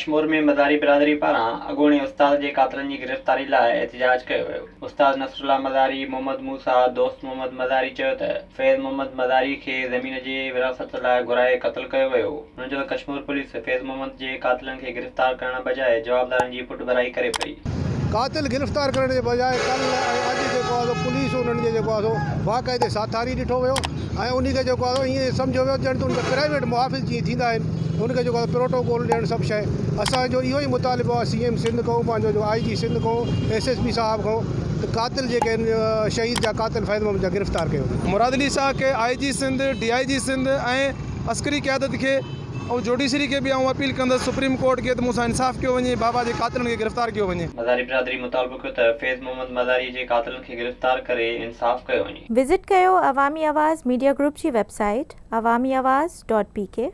कश्मीर में मज़ारी बिरादरी पारां अॻूणे उस्ताद जे कातिलनि जी गिरफ़्तारी लाइ एहतिजाज कयो वियो। उस्ताद नसरुल्लाह मज़ारी, मोहम्मद मूसा, दोस्त मोहम्मद मज़ारी चयो त फैज़ मोहम्मद मज़ारी खे ज़मीन जे विरासत लाइ घुराए क़त्ल कयो वियो। हुन चयो त कश्मीर पुलिस फैज़ मोहम्मद जे कातिलनि खे गिरफ़्तार करण बजाए जवाबदारनि जी पुठभराई करे पई। कातिल गिरफ़्तार करण के बजाय कल अॼु जेको आहे पुलिस उन्हनि जे जेको आहे बाक़ाइदे साथारी ॾिठो वियो ऐं उन खे जेको आहे ईअं सम्झो वियो ॼण त उनखे प्राइवेट मुहाफ़िज़ जीअं थींदा आहिनि उनखे जेको आहे प्रोटोकॉल ॾियणु सभु शइ। असांजो इहो ई मुतालिबो आहे CM सिंध खां, पंहिंजो जो IG सिंध खां, SSP साहब खां त कातिल जेके आहिनि शहीद जा कातिल फैज़ मोहम्मद जा गिरफ़्तार कयो। मुराद अली साहब के IG सिंध, DIG सिंध ऐं अस्करी क़यादत खे और जुडिशरी के भी अपील कंदसि सुप्रीम कोर्ट के तो मूंसां इंसाफ़ कयो वञे, बाबा जे कातिलनि खे गिरफ़्तार कयो वञे। मज़ारी बिरादरी मुतालबो कयो त फैज़ मोहम्मद मज़ारी जे कातिलनि खे गिरफ़्तार करे इंसाफ़ कयो वञे। विज़िट कयो अवामी आवाज़ मीडिया ग्रुप जी वेबसाइट awamiawaz.pk।